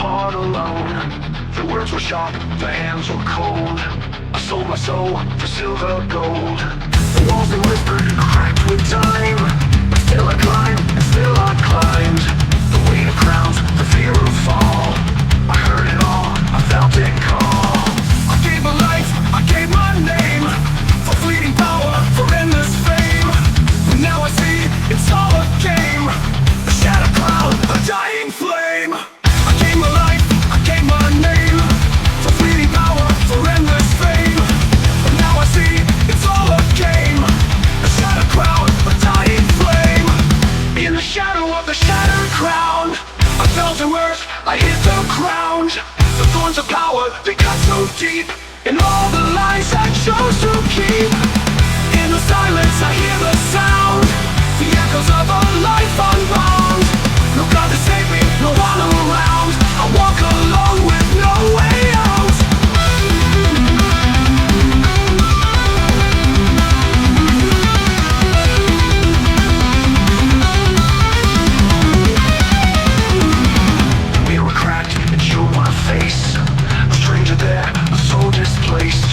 heart alone. The words were sharp, the hands were cold. I sold my soul for silver gold. The walls they whispered, cracked with time. But still I climbed, and still I climbed. The weight of crowns, the fear of fall. I heard it all, I felt it call. I gave my life, I gave my name, for fleeting power, for endless fame. But now I see, it's all a game. A shattered cloud, a dying flame. I gave my life, I gave my name, for fleeting power, for endless fame. But now I see, it's all a game. A shattered cloud, a dying flame. In the shadow of the shattered crown, I fell to earth, I hit the ground. The thorns of power, they cut so deep. In all the lies I chose to keep. In the silence I hear the sound, the echoes of a life unbound. No God to save me, no one around. I walk alone with no way out. We were cracked, it showed my face. A stranger there, a soul displaced.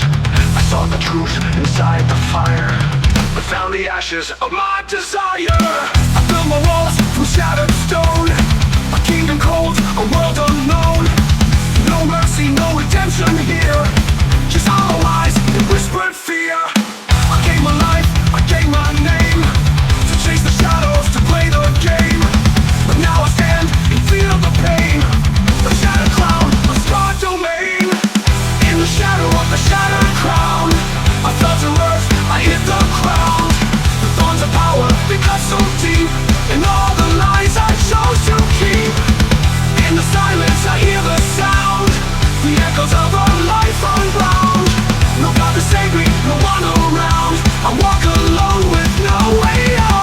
I saw the truth inside the fire, but found the ashes of my desire. I built my walls from shattered stone, a kingdom cold, a world unknown. No mercy, no redemption here, just hollow eyes and whispered fear. I gave my life, I gave my name, to chase the shadows, to play the game. But now I stand and feel the pain. A shattered cloud, a scarred domain. In the shadow of the shattered crown, I fell to earth, I hit the ground. The thorns of power, they cut so deep. And all the lies I chose to keep. In the silence I hear the sound, the echoes of a life unbound. No God to save me, no one around. I walk alone with no way out.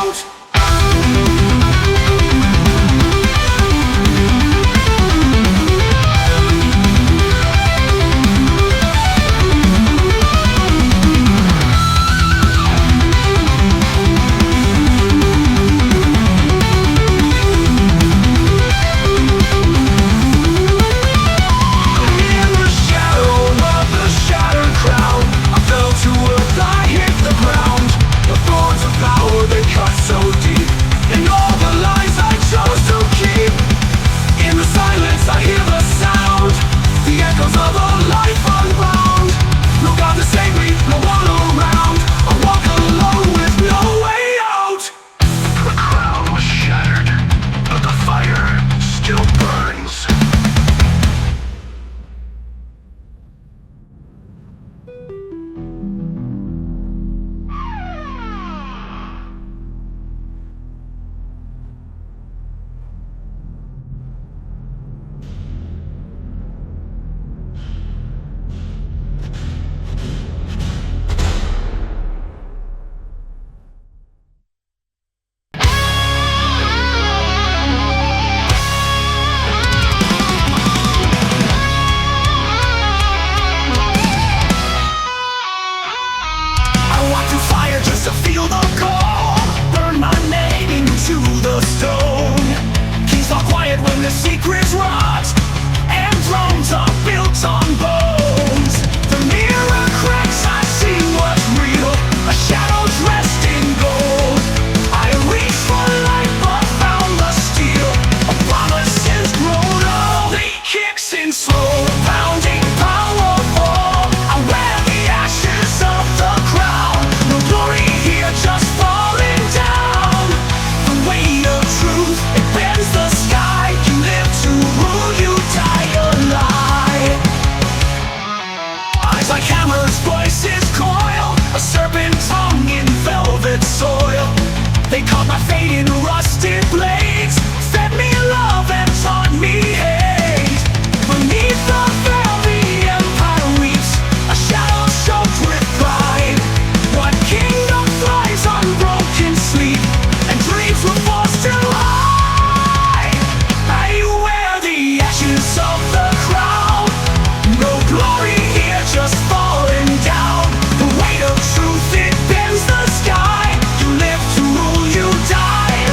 The weight of truth, it bends the sky. You live to rule, you die.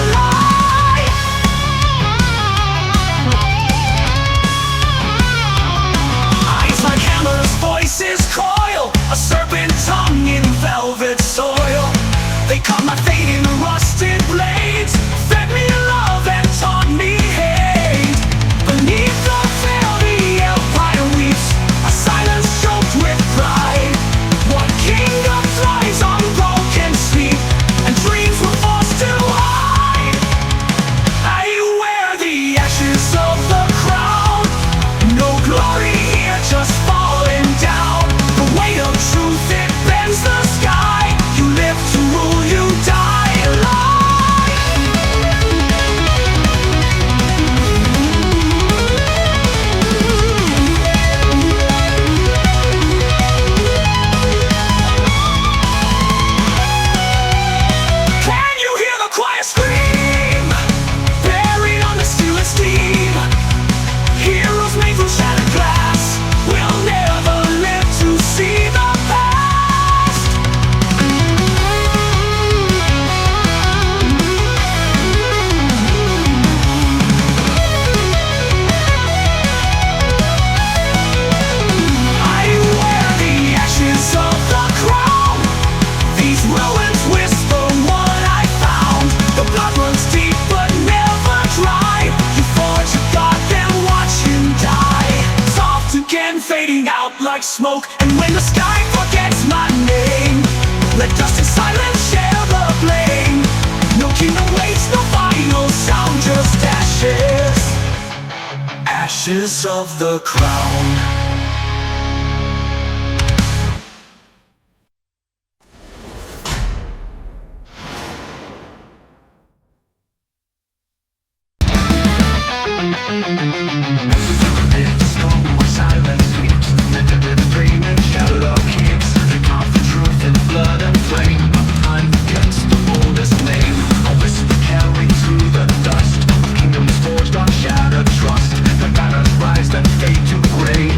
Caught my fate in the rusted blades, fed me love and taught me hate. Beneath the veil the empire weeps, a silence choked with pride. One kingdom thrives on broken sleep, and dreams were forced to hide. I wear the ashes of the crown, no glory here, just falling down. The weight of truth, it bends the sky. You live to rule, you die alive. Can you hear the quiet scream, buried on the steel and steam? Heroes made from shattered glass will never live to see the past. I wear the ashes of the crown. These ruins whisper what I found. The blood runs deep but never dry. You forge a god, then watch him die. Soft again, fading out like smoke. And when the sky forgets my name, let dust and silence share the blame. No kingdom waits, no final sound, just ashes. Ashes of the crown. It's no more silence sweeps, the dream and shadow keeps. Drink off the truth in blood and flame. Behind against the boldest name, a whisper carried through the dust. Kingdoms forged on shattered trust. The banners rise that fade to gray.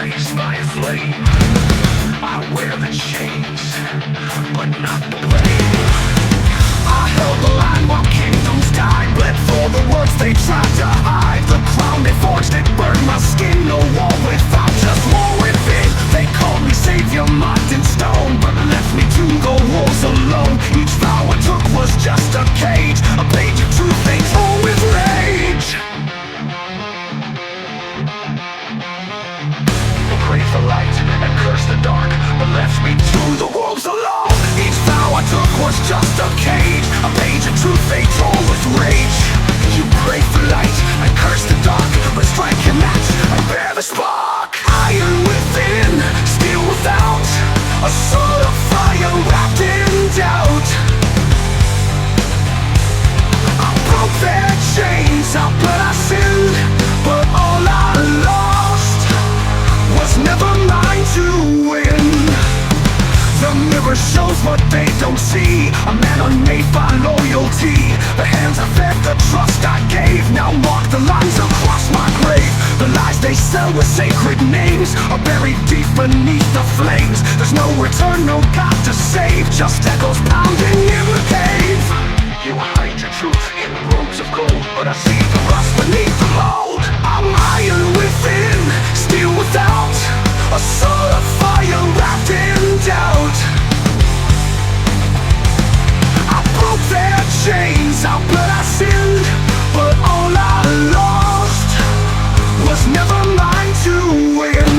raised by a flame. I wear the chains, but not the blame. I held the line while kingdoms died, bled for the words they tried to hide. The crown they forged, it burned my skin. No war without, just war within. They called me savior, marked in stone, but left me to the walls alone. Each vow I took was just a cage, a page of truth they tore with rage. Praise the light and curse the dark, but left me to the wolves alone. Each vow I took was just a cage, a page of truth they tore with rage. You pray for light and curse the dark, but strike your match and bear the spark. Iron within, steel without, a sword of fire see a man unmade by loyalty. The hands that fed the trust I gave now mark the lines across my grave. The lies they sell with sacred names are buried deep beneath the flames. There's no return, no God to save, just echoes pounding in the cave. You hide your truth in robes of gold, but I see the rust beneath the mold. I'm iron within, steel without, a soul of fire wrapped in doubt. I broke their chains, our blood I sinned, but all I lost was never mine to win.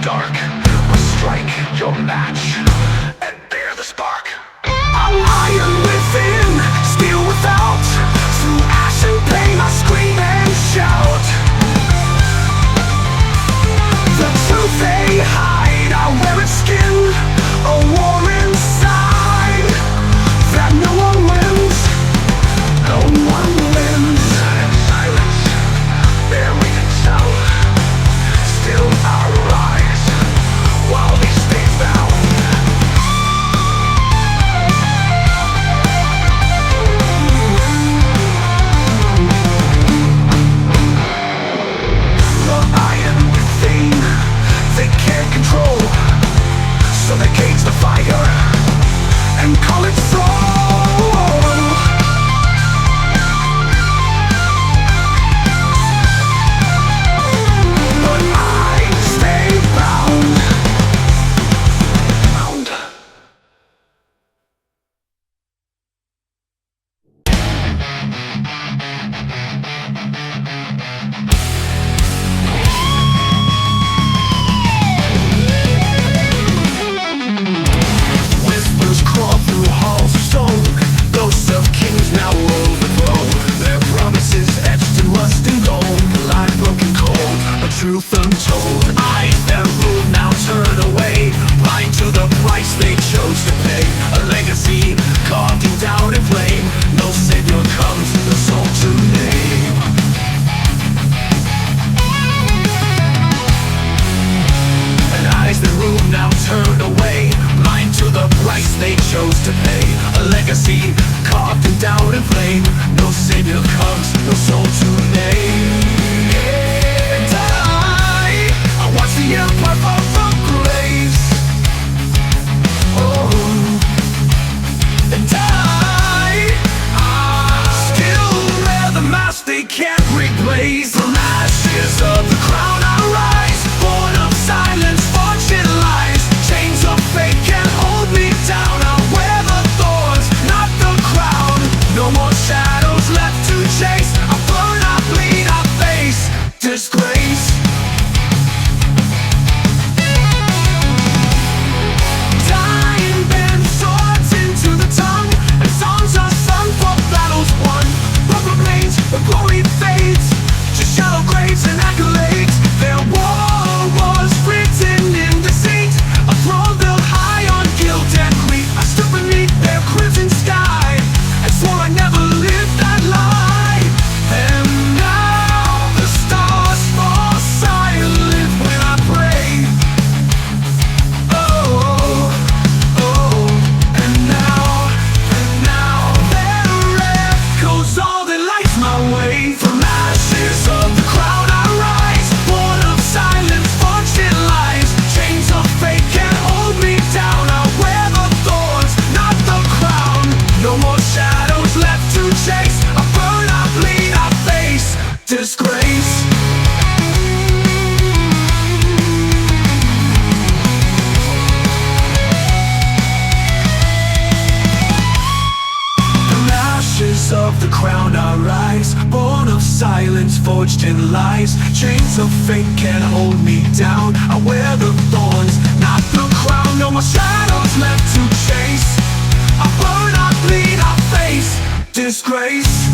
Dark will strike your match and bear the spark. I'm iron within, steel without. Through ash and pain I scream and shout. The truth they hide, I wear its skin, a war inside that no one wins. No one wins. In silence, buried in sound, still I rise while they stay bound. silence forged in lies. Chains of fate can't hold me down. I wear the thorns, not the crown. No more shadows left to chase. I burn, I bleed, I face disgrace.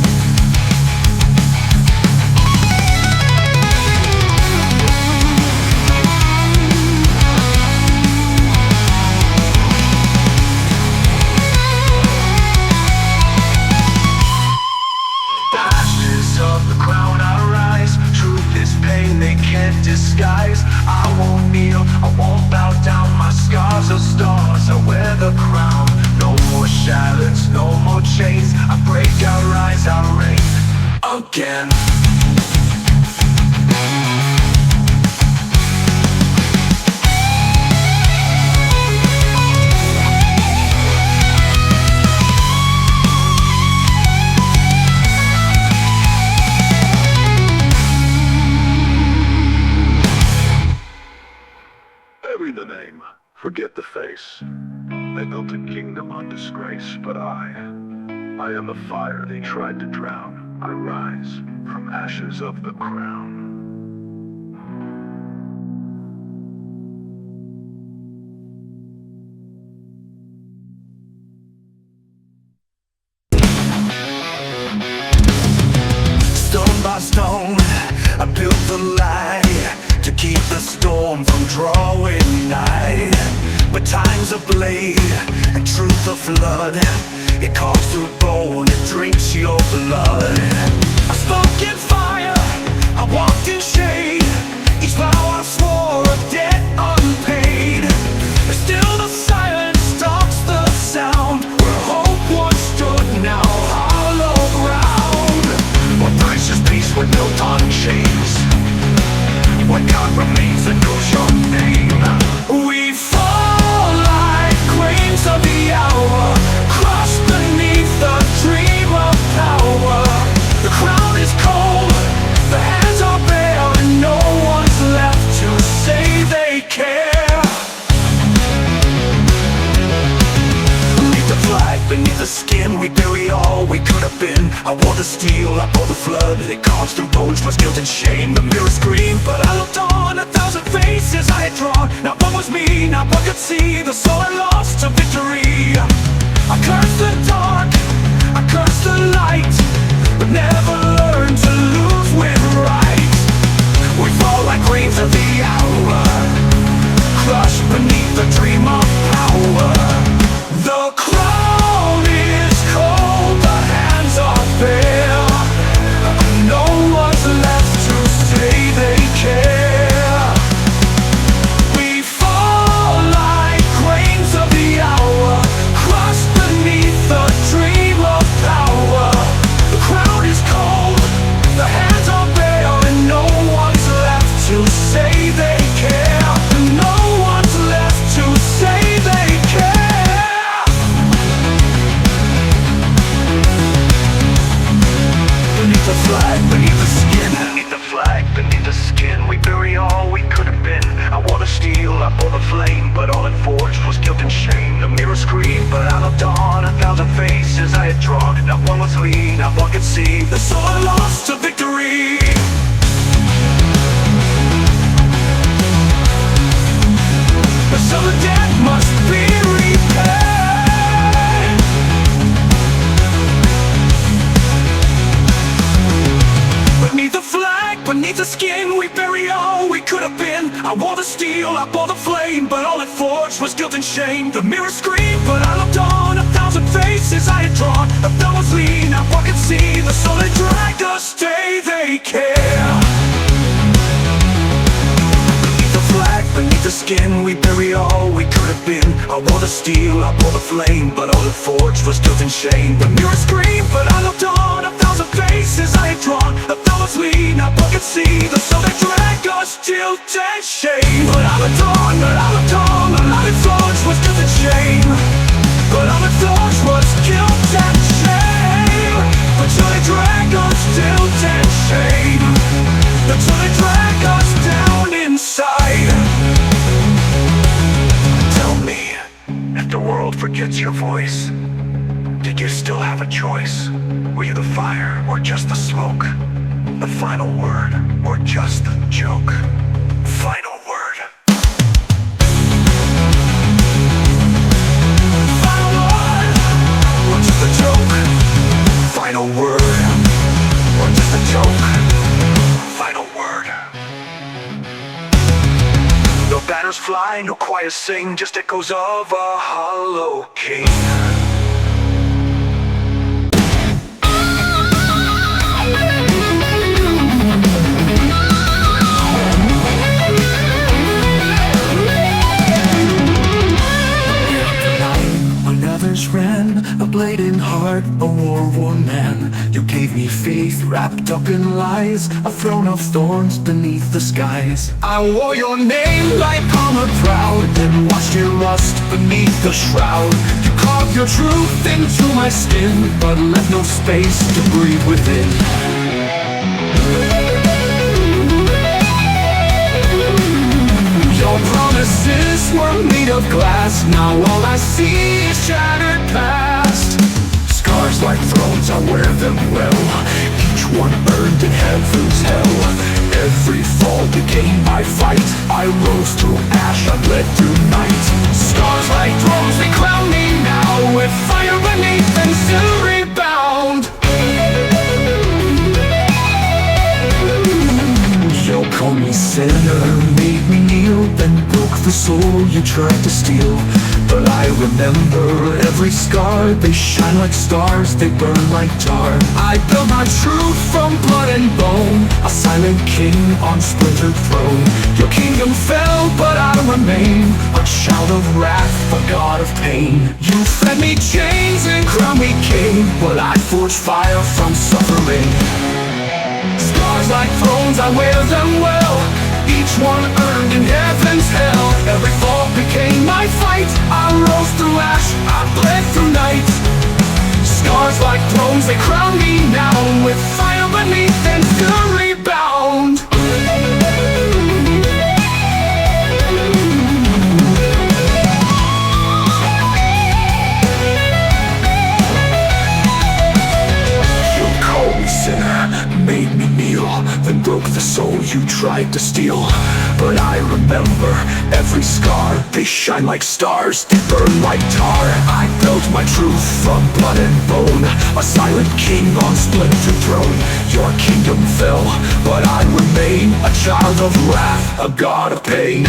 Disguise. I won't kneel, I won't bow down. My scars are stars, I wear the crown. No more shadows, no more chains. I break, I rise, I reign again. Bury the name, forget the face. They built a kingdom on disgrace, but I am the fire they tried to drown. I rise from ashes of the crown. Stone by stone, I built the lie to keep the storm from drawing nigh. But time's a blade and truth a flood. It calls through bone, it drinks your blood. I spoke in fire, I walked in shade. Each vow I swore, a debt unpaid. But still the silence stalks the sound. Where hope once stood, now hollow ground. What precious peace were built on chains. When God remains, and goes your name. We fall like grains of the hour, crushed beneath the dream of power. The crown is cold, the hands are bare, and no one's left to say they care. Beneath the flag, beneath the skin, we bury all we could have been. I wore the steel, I bore the flood. It caused through bones, was guilt and shame. The mirror screamed, but I looked on. 1,000 faces I had drawn. Not one was me, not one could see the soul I lost to victory. I cursed the dark, I cursed the light, but never learned to lose when right. We fall like grains of the hour, crushed beneath the dream of power. The crown is cold, the hands are bare. No one's left to say they care. We fall like grains of the hour, crushed beneath the dream of power. The crown is cold, the hands are bare, and no one's left to say they care. No one's left to say they care. Beneath the flag, beneath the skin. Beneath the flag, beneath the skin, we bury all we could have been. I wore the steel, I bore the flame, but all it forged was guilt and shame. The mirror screamed, but I looked on. 1,000 faces I had drawn. Not one was lean, not one could see the soul I lost to victory. But so the debt must be repaid. Beneath the flag, beneath the skin, we bury all we could have been. I wore the steel, I bore the flame, but all it forged was guilt and shame. The mirror screamed, but I looked on. 1,000 faces I had drawn. If no one's lean, not one could see the soul that dragged us. Stay, they care. Beneath the flag, beneath the skin, we bury all we could have been. I wore the steel, I bore the flame, but all it forged was guilt and shame. The mirror screamed, but I looked on. 1,000 faces I had drawn. If no one's lean, not one could see the soul that dragged us. Guilt and shame. But I looked on, but I looked on. The light it forged was guilt and shame. But all it forged was guilt and shame. Until they drag us, guilt and shame. Until they drag us down inside. Tell me, if the world forgets your voice, did you still have a choice? Were you the fire or just the smoke? The final word, or just a joke? Final word. Final word, or just a joke? Final word, or just a joke? Final word. No banners fly, no choirs sing, just echoes of a hollow king. Ran a bleeding heart, a war-worn man. You gave me faith wrapped up in lies, a throne of thorns beneath the skies. I wore your name like armor proud, then watched you rust beneath the shroud. You carved your truth into my skin, but left no space to breathe within. Your promises were made of glass, now all I see is shattered past. Scars like thrones, I wear them well, each one earned in heaven's hell. Every fall became my fight, I rose through ash, I bled through night. Scars like thrones, they crown me now, with fire beneath and still rebound. You called me sinner, made me kneel, then broke the soul you tried to steal. But I remember every scar, they shine like stars, they burn like tar. I built my truth from blood and bone, a silent king on splintered throne. Your kingdom fell, but I remain, a child of wrath, a god of pain. You fed me chains and crowned me king, but I forged fire from suffering. Scars like thrones, I wear them well, each one earned in heaven's hell. Every fall became my fight, I rose through ash, I bled through night. Scars like thrones, they crown me now, with fire beneath and still rebound. You called me sinner, made me kneel, then broke the soul you tried to steal. But I remember every scar, they shine like stars, they burn like tar. I built my truth from blood and bone, a silent king on splintered throne. Your kingdom fell, but I remain, a child of wrath, a god of pain.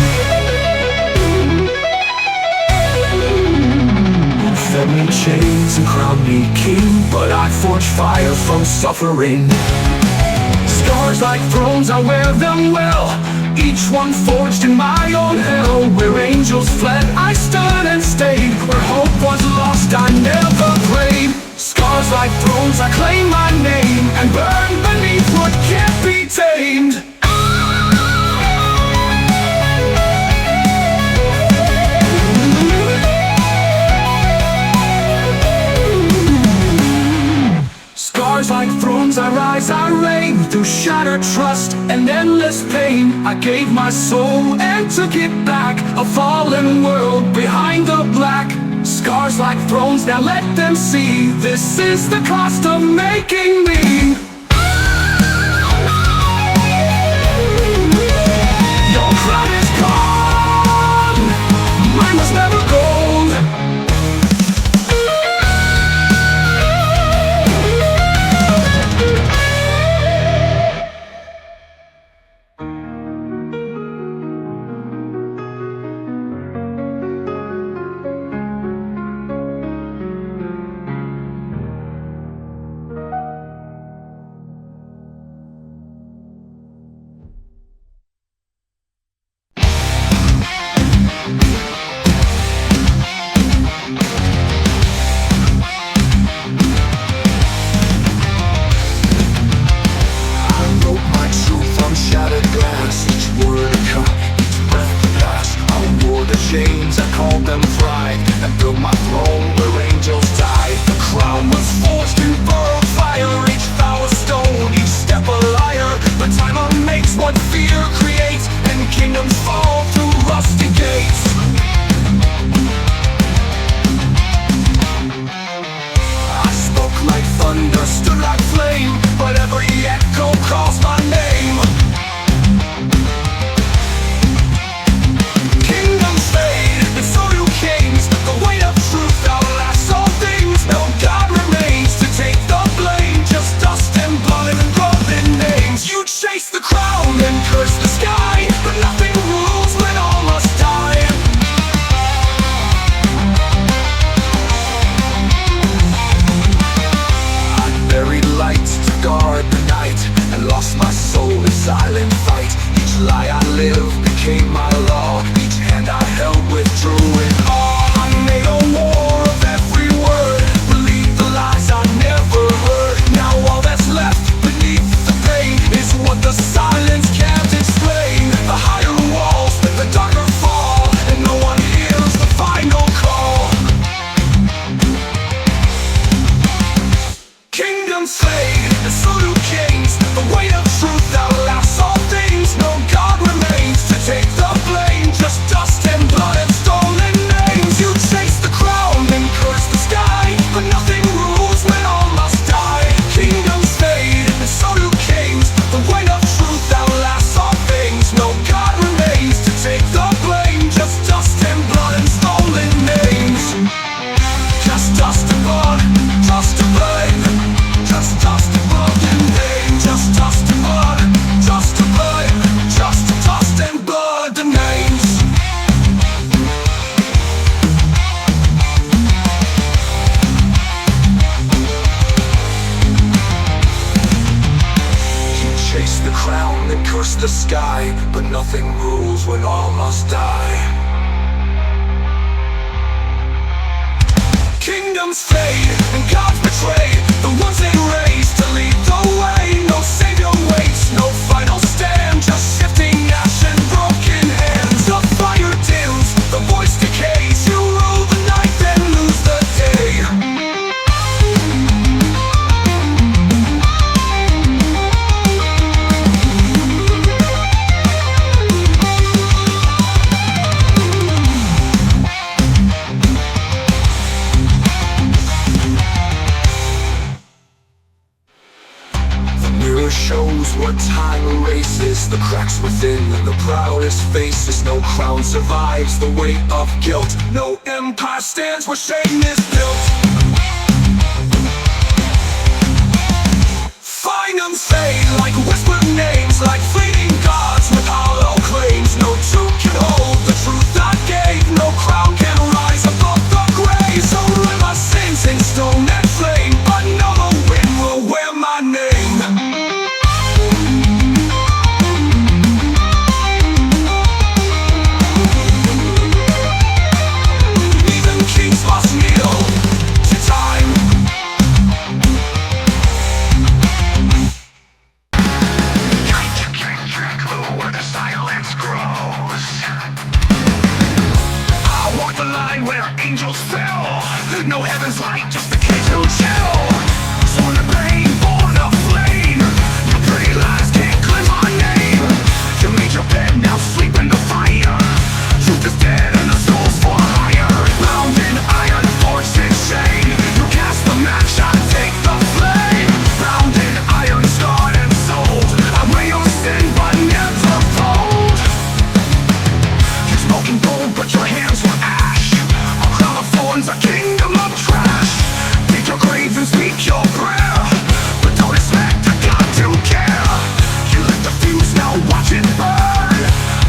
Fed me chains and crowned me king, but I forged fire from suffering. Scars like thrones, I wear them well, each one forged in my own hell. Where angels fled, I stood and stayed, where hope was lost, I never prayed. Scars like thrones, I claim my name, and burn beneath what can't be tamed. Scars like thrones, I rise, I reign, through shattered trust and endless pain. I gave my soul and took it back, a fallen world behind the black. Scars like thrones, now let them see, this is the cost of making me. Your crown is gone, mine was never gold. nothing rules when all must die. Kingdoms fade and gods betray the ones they raised to lead the way. No savior waits, no final stand, just shifting ash and broken hands. The fire dims, the voice decays. You rule the night, then lose the day. Shows what time erases the cracks within the proudest faces. No crown survives the weight of guilt. No empire stands where shame is built. Find them fade like whispered names, like fleeting gods with hollow claims. No truth can hold the truth I gave. No crown can rise above the grave. So write my sins in stone and flame, but no, the wind will wear my name. Angels fell, no heaven's light, just the kids who chill. Sworn to pain, born of flame. Your pretty lies can't claim my name. You made your bed, now sleep in the fire. Truth is dead and the soul's for hire. Bound in iron, forged in shame. You cast the match, I take the flame. Bound in iron, scarred and sold. I weigh your sin, but never fold. You're smoking gold, but your hands were ash. A kingdom of trash. Dig your grave and speak your prayer, but don't expect a God to care. You lit the fuse, now watch it burn.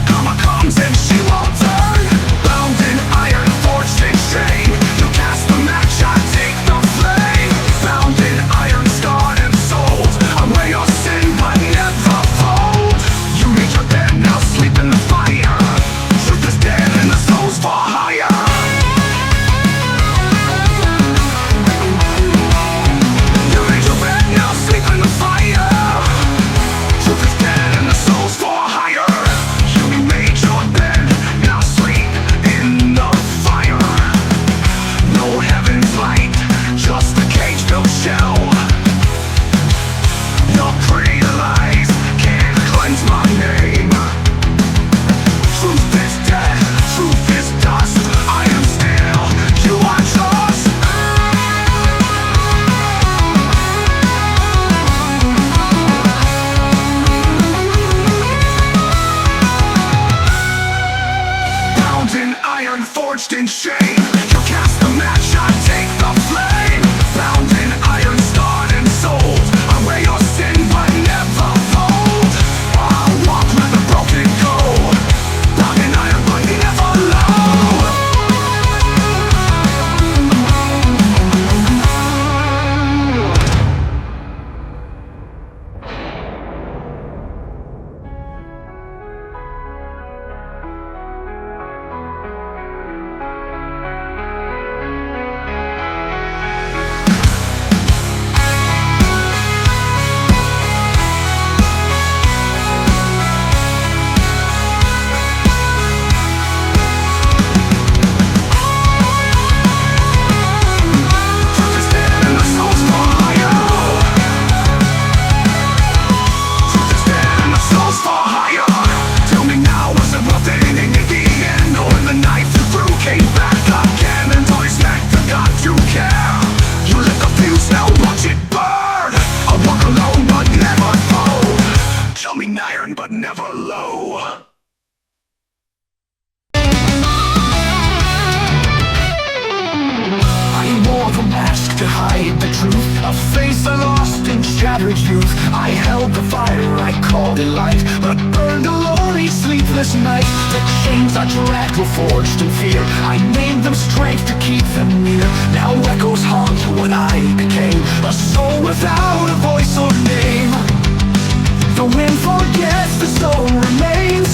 Karma comes and she won't turn. Bound in iron, forged in shame. You cast the match, I take the flame. Bound in iron, scarred and sold. I weigh your sin, but never fold. You reach your bed, now sleep in the fire. Truth is dead and the soul's for hire. Forged in shame, you cast the match, I take the flame. Bound in iron, scarred and sold. I weigh your sin, but never fold. I'll walk where the broken go. Bound in iron, but never low. But never low. I wore the mask to hide the truth, a face I lost in shattered youth. I held the fire, I called it light, but burned alone each sleepless night. The chains I dragged were forged in fear. I named them strength to keep them near. Now echoes haunt what I became, a soul without a voice or name. The wind forgets, the soul remains.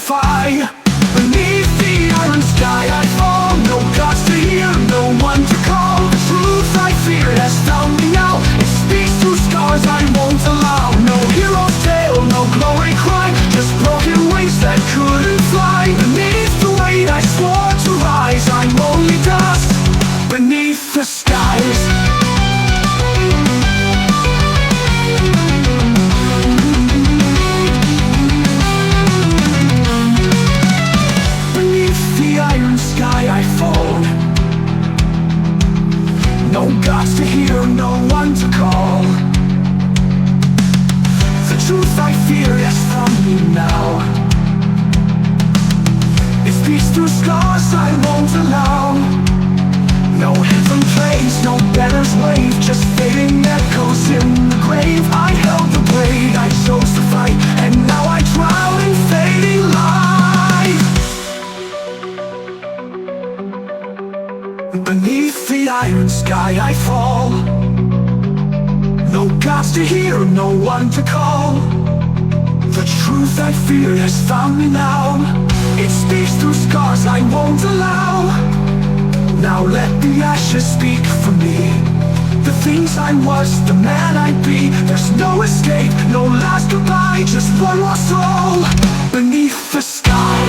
defy. Beneath the iron sky I fall. No gods to hear, no one to call. The truth I feared has found me now. It speaks through scars I won't allow. No hero's tale, no glory cry, just broken wings that couldn't fly. Beneath the weight I swore to rise, I'm only dust beneath the skies. I fall. No gods to hear, no one to call. The truth I fear has found me now. It speaks through scars I won't allow. No heaven plays, no banners wave, just fading echoes in the grave. I held the blade, I chose to fight, and now I drown in fading light. Beneath the iron sky I fall. No gods to hear, no one to call. The truth I fear has found me now. It speaks through scars I won't allow. Now let the ashes speak for me. The things I was, the man I'd be. There's no escape, no last goodbye, just one more soul beneath the sky.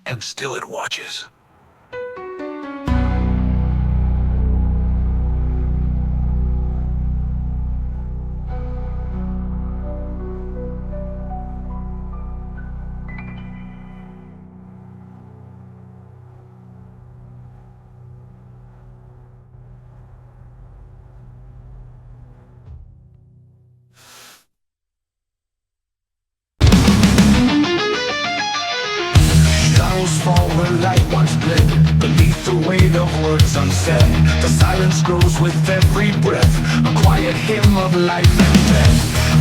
And still it watches. Fall where light once bled, beneath the weight of words unsaid. The silence grows with every breath, a quiet hymn of life and death.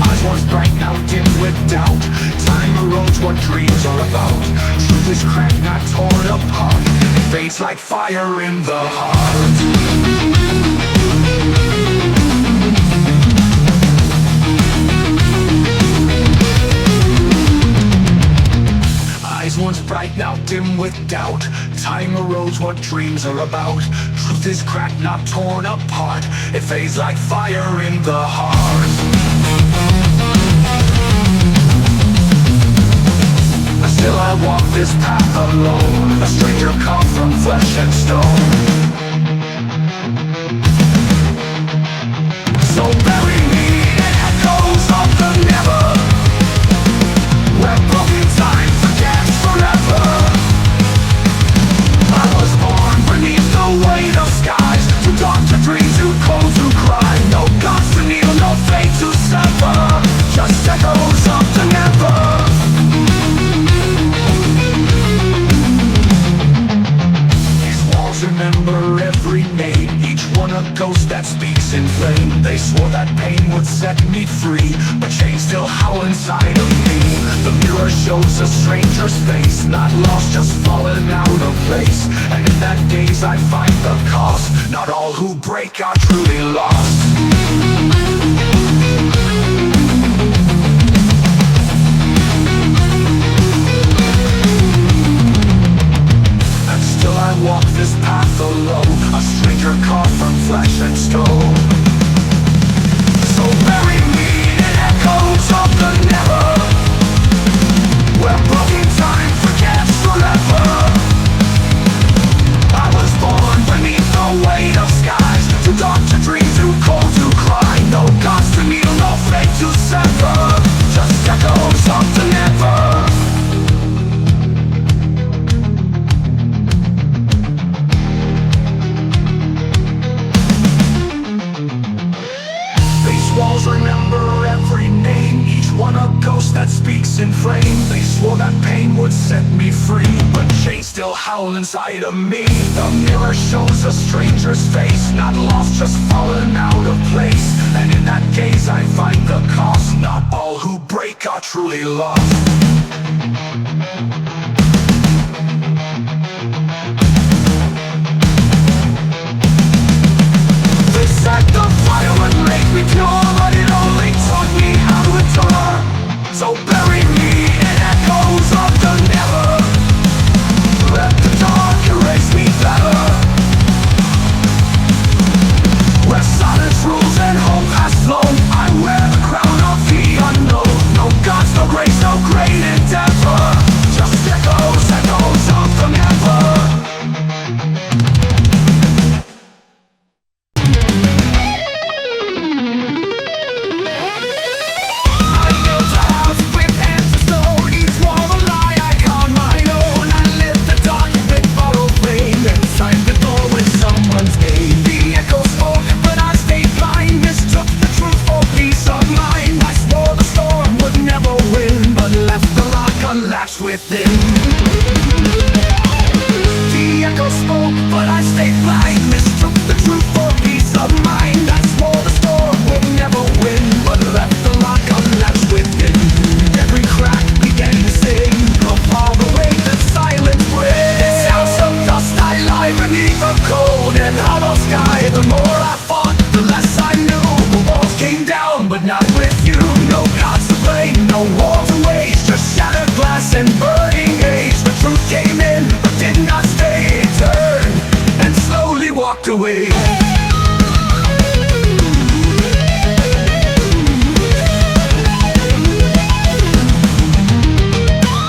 Eyes once bright, now dim with doubt. Time erodes what dreams are about. Truth is cracked, not torn apart. It fades like fire in the heart. Once bright, now dim with doubt. Time erodes what dreams are about. Truth is cracked, not torn apart. It fades like fire in the heart. Still I walk this path alone, a stranger come from flesh and stone. So bury me in echoes of the never, where broken time forgets forever. I was born beneath the weight of skies, too dark to dream, too cold to cry. No gods to kneel, no fate to sever, just echoes of the never. These walls remember every name, each one a ghost that speaks in flame. They swore that pain would set me free, but chains still howl inside of me. The mirror shows a stranger's face, not lost, just fallen out of place. And in that gaze I find the cost. Not all who break are truly lost. And still I walk this path alone, a stranger caught from flesh and stone. So bury me in echoes of the never, where broken time forgets forever. I was born beneath the weight of skies, too dark to dream, too cold to cry. No gods to kneel, no fate to sever, just echoes of the never. in flame. They swore that pain would set me free, but chains still howl inside of me. The mirror shows a stranger's face, not lost, just fallen out of place. And in that gaze I find the cost. Not all who break are truly lost. They set the fire and make me pure, but it only taught me how to endure. So bury me in echoes of the never. Let the dark erase me better. Where silence rules and hope has flown, I wear the crown of the unknown. No gods, no grace, no great endeavor, just echoes, echoes of the never. Within the echo spoke, but I stayed blind. Mistook the truth for peace of mind. I swore the storm would never win, but left the lock unlatched within. Every crack began to sing of all the weight that silence brings. This house of dust I lie beneath a cold and hollow sky. The more I fought, the less I knew. The walls came down, but not with you. No gods to blame, no war to wage, just shattered glass and burning age. The truth came in, but did not stay. It turned and slowly walked away.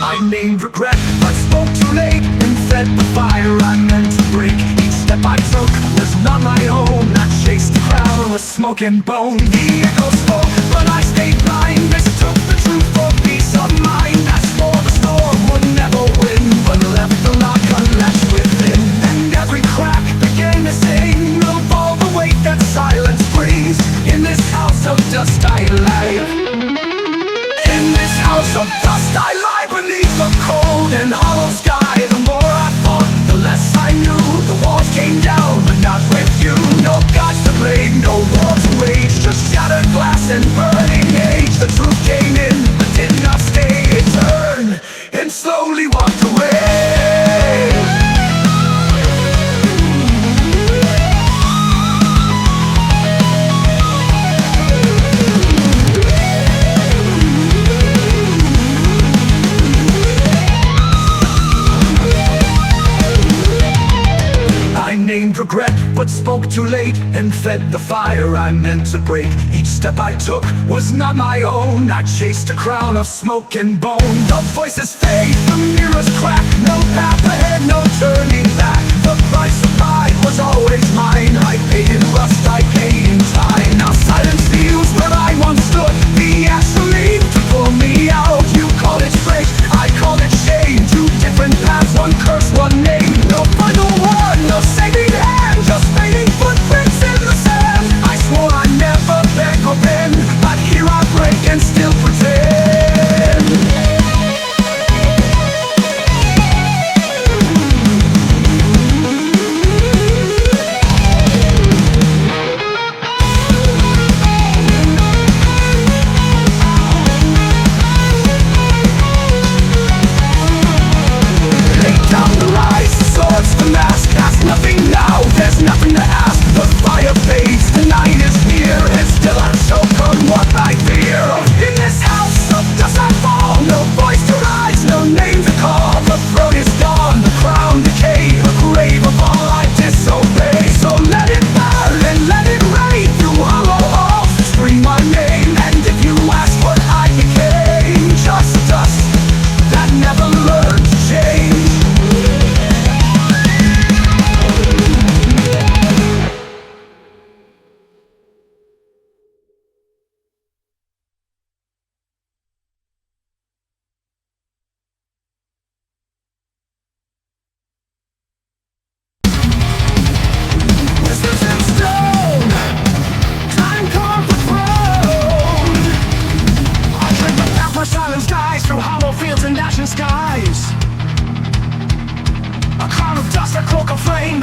I named regret, but spoke too late, and fed the fire I meant to break. Each step I took was not my own. I chased the crowd with smoke and bone. The echo spoke, but I stayed blind. Mistook the truth for peace of mind. I swore the storm would never win, but left the lock unlatched within. And every crack began to sing of all the weight that silence brings. In this house of dust I lie. In this house of dust I lie beneath the cold and hollow sky. The more I fought, the less I knew. The walls came down, but not with you. No gods to blame, no war to wage, just shattered glass and burning age. The truth came in, but did not stay. It turned and slowly walked away. I named regret, but spoke too late, and fed the fire I meant to break. Each step I took was not my own. I chased a crown of smoke and bone. The voices fade, the mirrors crack. No path ahead, no turning back. The price of pride was always mine. I paid in rust, I paid in time. Now silence feels where I once stood. The ash relieved to pull me out. You call it strength, I call it shame. Two different paths, one curse, one name. No final word, no saving hand, just fading footprints in the sand. I swore I'd never beg or bend, but here I break and still pretend.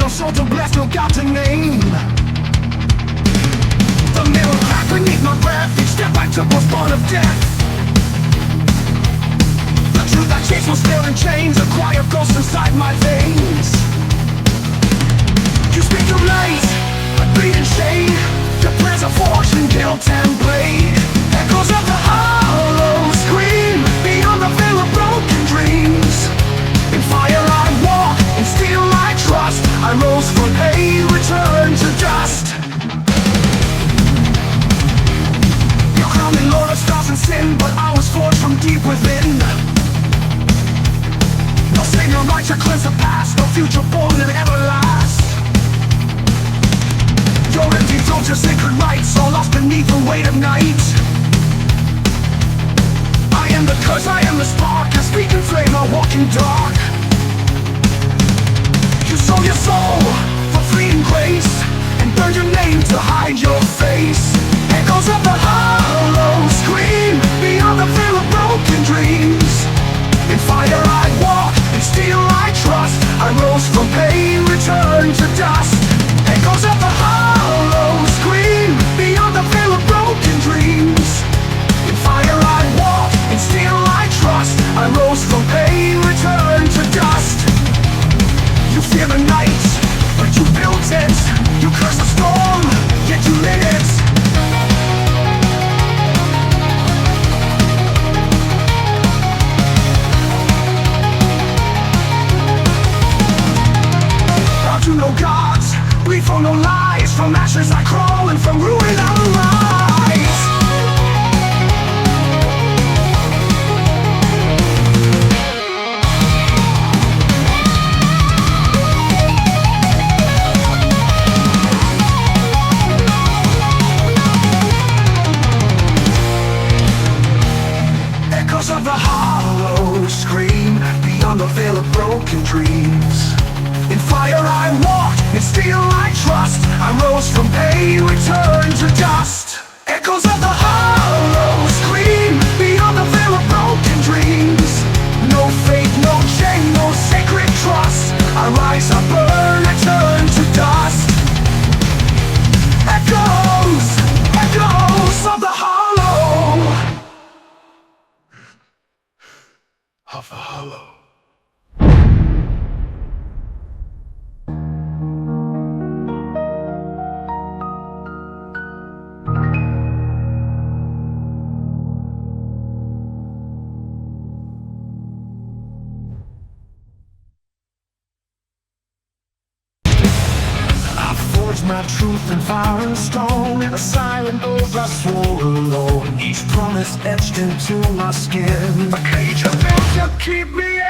no soul to bless, no God to name. The mirror cracked beneath my breath. Each step I took was born of death. The truth I chased was still in chains. A quiet ghost inside my veins. You speak of light, but bleeding shade. Your plans are forged in guilt and blade. Echoes of the hollow scream beyond the veil of broken dreams. In fire I walk, in steel I trust. I rose from pain, returned to dust. You crowned me Lord of stars and sin, but I was forged from deep within. No savior right to cleanse the past, no future born and everlast. Your empty throats, your sacred rites, all lost beneath the weight of night. I am the curse, I am the spark, a speaking flame, a walking dark. You sold your soul for fleeting grace, and burned your name to hide your face. Echoes of the hollow scream beyond the veil of broken dreams. In fire I walk, in steel I trust. I rose from pain, returned to dust. Echoes of the hollow scream beyond the veil of broken dreams. In fire I walk, in steel I trust. I rose from pain, returned to dust. You fear the night, but you built it. You curse the storm, yet you lit it. Proud to know gods, bleed from no lies. From ashes I crawl, and from ruin I rise. Echoes of the hollow scream beyond the veil of broken dreams. In fire I walked, in steel I trust. I rose from pain, returned to dust. Echoes of the hollow scream beyond the veil of broken dreams. No faith, no chain, no sacred trust. I rise, I burn, I turn to dust. Echoes, echoes of the hollow. Of the hollow. My truth and fire and stone, a silent oath I swore alone. Each promise etched into my skin, a cage of faith to keep me in.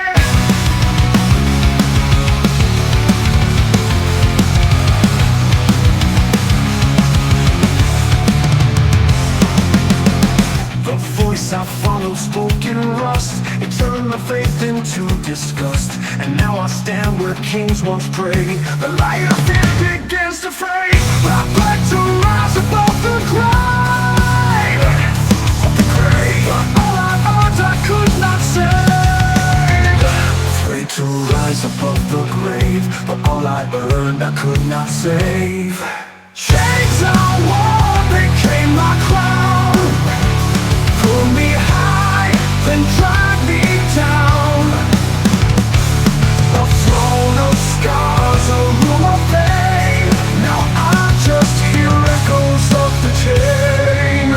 The voice I followed spoke in rust. It turned my faith into disgust. And now I stand where kings once prayed. The light of fear begins to fade. But I beg to rise above the grave. But all I earned I could not save. Afraid to rise above the grave. But all I earned I could not save. Chains I wore became my crown. Pull me high, then drag me down. A throne of scars, a room of pain. Now I just hear echoes of the chain.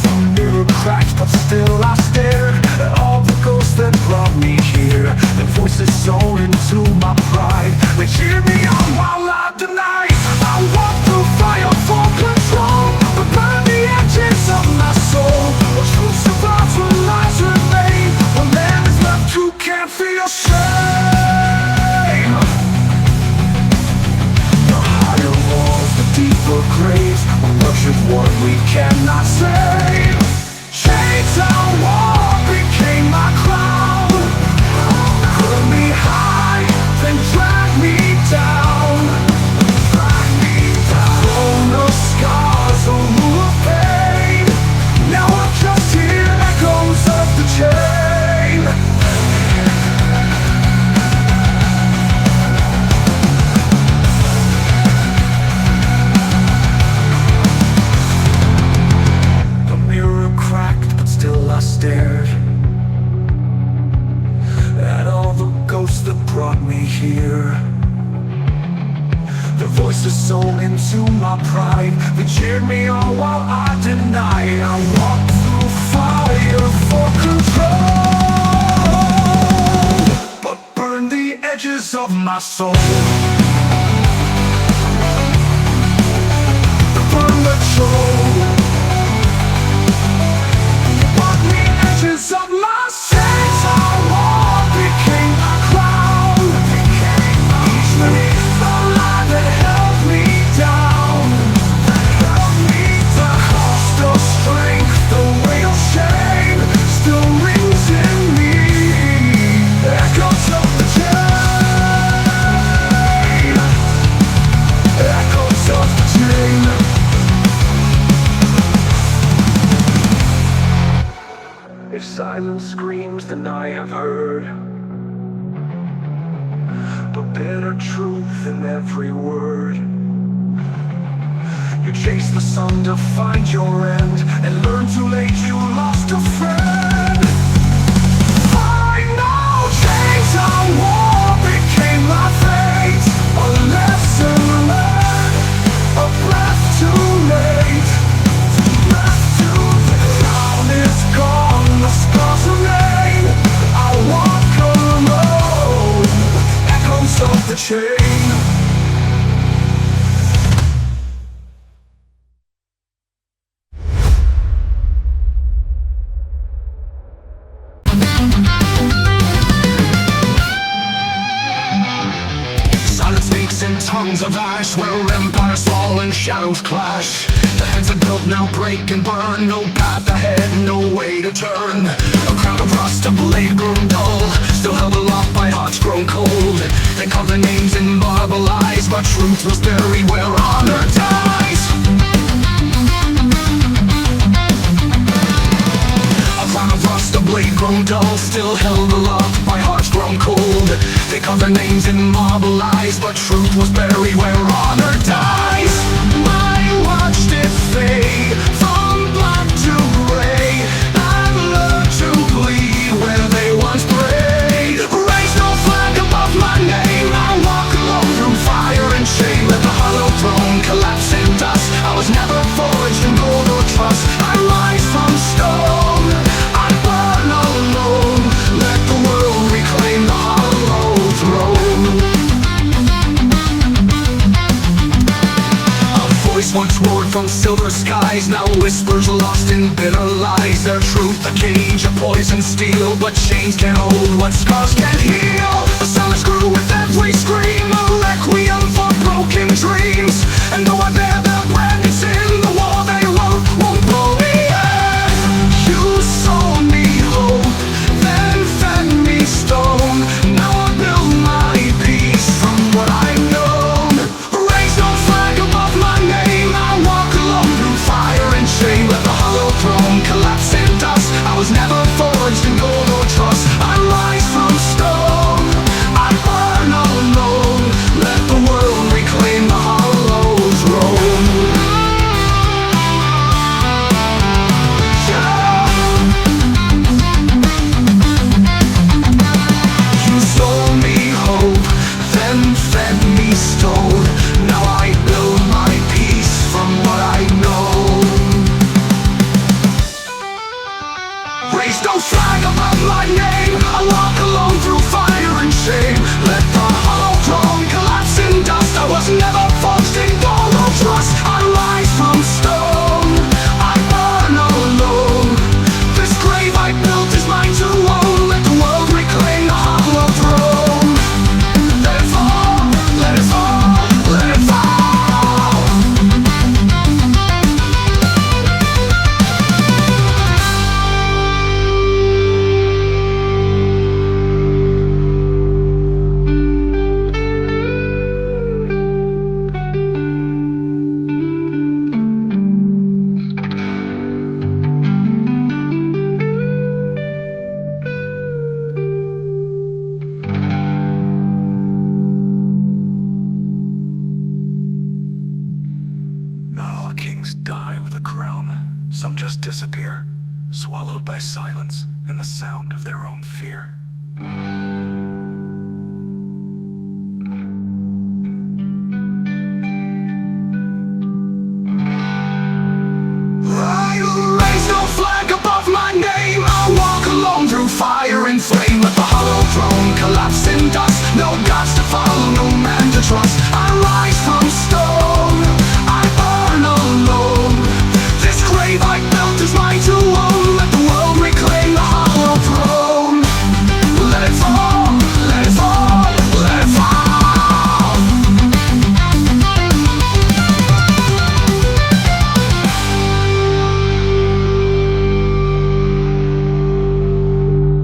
The mirror cracked, but still I stare at all the ghosts that brought me here. Their voices sewn into my pride. They cheer me on while I deny. I walk through fire for control, but burn the to soul into my pride. They cheered me on while I denied. I walked through fire for control, but burned the edges of my soul. Burn the troll, but the edges of my chains I wore became a crown. Each beneath the lie that held me down, the cost of strength, the weight of shame still rings in me. Echoes of the chain, echoes of the chain. If silence screams, then I have heard the bitter truth in every word. You chase the sun to find your end, and learn too late you lost a friend. I know chains I wore became my fate, a lesson learned, a breath too late. The crown is gone, the scars remain. I walk alone, echoes of the chain. Silence speaks in tongues of ash, where empires fall and shadows clash. The heads are built, now break and burn. No path ahead, no way to turn. A crown of rust, a blade grown dull, still held aloft by hearts grown cold. They carve their names in marble eyes, but truth was buried where honor dies. A crown of rust, a blade grown dull, still held aloft by hearts grown cold. They carve their names in marble eyes, but truth was buried where honor dies. I watched it fade from black to gray, and learned to bleed where they once prayed. Raise no flag above my name, I walk alone through fire and shame. Let the hollow throne collapse in dust. I was never forged in gold or trust. I rise from stone, I burn alone. Let the world reclaim the hollow throne. A voice once roared from silver skies, now whispers lost in bitter lies. Their truth a cage, a poison steel, but chains can't hold what scars can't heal. The silence grew with every scream, a requiem for broken dreams. And though I bear their brandings in, the war they wrote won't blow me in. You sold me hope, then fed me stone. Now I build my peace from what I've known. Raise no flag above my name, I walk alone through fire and shame. Let the hollow throne collapse in dust. I was never forged in gold or trust. I rise from stone, I burn alone. Let the world reclaim the hollow throne. You sold me hope, then fed me stone. Now I build my peace from what I know. Raise no flag above my name, I walk alone through fire and shame. Let the hollow throne collapse in dust. I was never forged in gold or trust. I rise from stone, I burn alone. This grave I built is mine to own. Let the world reclaim the hollow throne. Let it fall, let it fall, let it fall. Kings die with a crown. Some just disappear, swallowed by silence and the sound of their own fear. fire and flame. Let the hollow throne collapse in dust. No gods to follow, no man to trust.